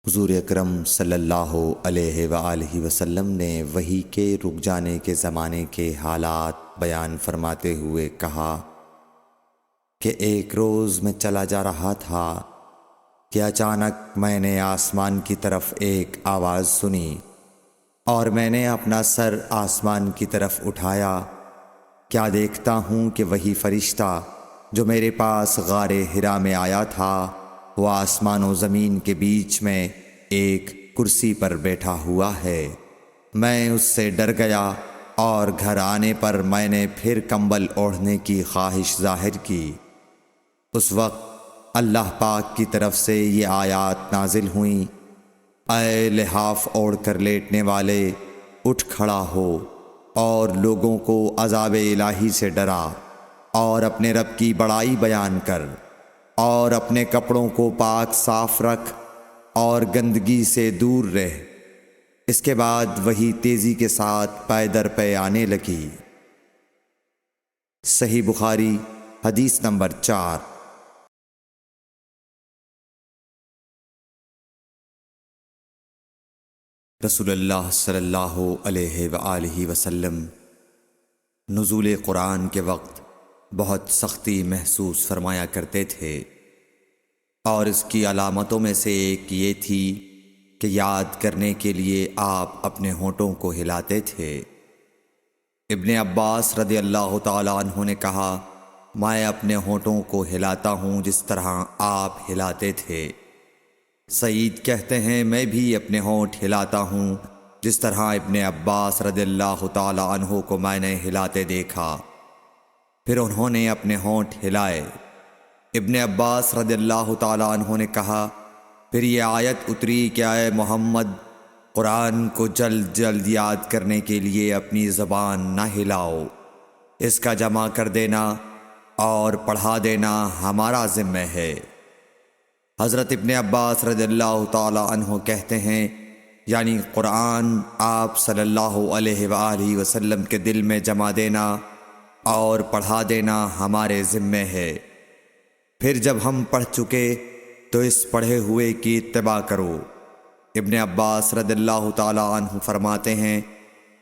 حضور اکرم صلی اللہ علیہ وآلہ وسلم نے وحی کے رک جانے کے زمانے کے حالات بیان فرماتے ہوئے کہا کہ ایک روز میں چلا جا رہا تھا کہ اچانک میں نے آسمان کی طرف ایک آواز سنی اور میں نے اپنا سر آسمان کی طرف اٹھایا۔ کیا دیکھتا ہوں کہ وہی فرشتہ جو میرے پاس غار حرا میں آیا تھا وہ آسمان و زمین کے بیچ میں ایک کرسی پر بیٹھا ہوا ہے۔ میں اس سے ڈر گیا اور گھر آنے پر میں نے پھر کمبل اوڑھنے کی خواہش ظاہر کی۔ اس وقت اللہ پاک کی طرف سے یہ آیات نازل ہوئیں، اے لحاف اوڑھ کر لیٹنے والے، اٹھ کھڑا ہو اور لوگوں کو عذاب الہی سے ڈرا، اور اپنے رب کی بڑائی بیان کر، اور اپنے کپڑوں کو پاک صاف رکھ اور گندگی سے دور رہ۔ اس کے بعد وہی تیزی کے ساتھ پے در پے آنے لگی۔ صحیح بخاری حدیث نمبر 4۔ رسول اللہ صلی اللہ علیہ وآلہ وسلم نزول قرآن کے وقت بہت سختی محسوس فرمایا کرتے تھے، اور اس کی علامتوں میں سے ایک یہ تھی کہ یاد کرنے کے لیے آپ اپنے ہونٹوں کو ہلاتے تھے۔ ابن عباس رضی اللہ تعالیٰ عنہ نے کہا، میں اپنے ہونٹوں کو ہلاتا ہوں جس طرح آپ ہلاتے تھے۔ سعید کہتے ہیں، میں بھی اپنے ہونٹ ہلاتا ہوں جس طرح ابن عباس رضی اللہ تعالیٰ عنہ کو میں نے ہلاتے دیکھا۔ پھر انہوں نے اپنے ہونٹ ہلائے۔ ابن عباس رضی اللہ تعالیٰ عنہ نے کہا، پھر یہ آیت اتری کہ اے محمد، قرآن کو جلد جلد یاد کرنے کے لیے اپنی زبان نہ ہلاؤ، اس کا جمع کر دینا اور پڑھا دینا ہمارا ذمہ ہے۔ حضرت ابن عباس رضی اللہ تعالیٰ عنہ کہتے ہیں، یعنی قرآن آپ صلی اللہ علیہ وآلہ وسلم کے دل میں جمع دینا اور پڑھا دینا ہمارے ذمہ ہے۔ پھر جب ہم پڑھ چکے تو اس پڑھے ہوئے کی اتباع کرو۔ ابن عباس رضی اللہ تعالیٰ عنہ فرماتے ہیں،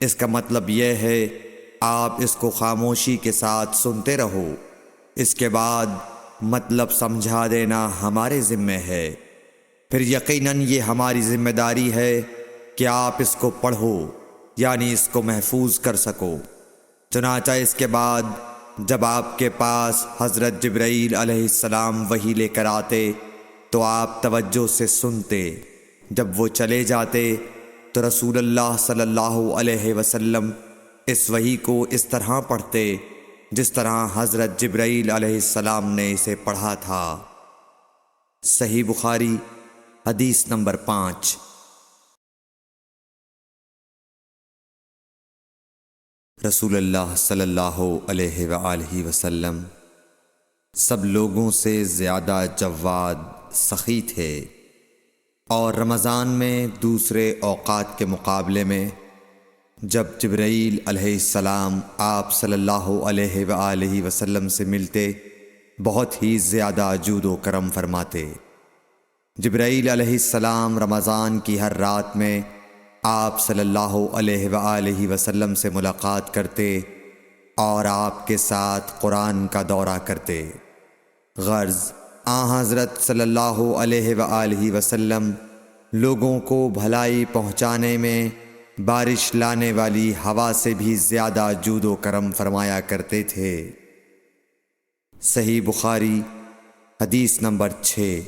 اس کا مطلب یہ ہے آپ اس کو خاموشی کے ساتھ سنتے رہو، اس کے بعد مطلب سمجھا دینا ہمارے ذمہ ہے۔ پھر یقیناً یہ ہماری ذمہ داری ہے کہ آپ اس کو پڑھو، یعنی اس کو محفوظ کر سکو۔ چنانچہ اس کے بعد جب آپ کے پاس حضرت جبرائیل علیہ السلام وحی لے کر آتے تو آپ توجہ سے سنتے، جب وہ چلے جاتے تو رسول اللہ صلی اللہ علیہ وسلم اس وحی کو اس طرح پڑھتے جس طرح حضرت جبرائیل علیہ السلام نے اسے پڑھا تھا۔ صحیح بخاری حدیث نمبر 5۔ رسول اللہ صلی اللہ علیہ وآلہ وسلم سب لوگوں سے زیادہ جواد سخی تھے، اور رمضان میں دوسرے اوقات کے مقابلے میں جب جبرائیل علیہ السلام آپ صلی اللہ علیہ وآلہ وسلم سے ملتے بہت ہی زیادہ جود و کرم فرماتے۔ جبرائیل علیہ السلام رمضان کی ہر رات میں آپ صلی اللہ علیہ وآلہ وسلم سے ملاقات کرتے اور آپ کے ساتھ قرآن کا دورہ کرتے۔ غرض حضرت صلی اللہ علیہ وآلہ وسلم لوگوں کو بھلائی پہنچانے میں بارش لانے والی ہوا سے بھی زیادہ جود و کرم فرمایا کرتے تھے۔ صحیح بخاری حدیث نمبر 6۔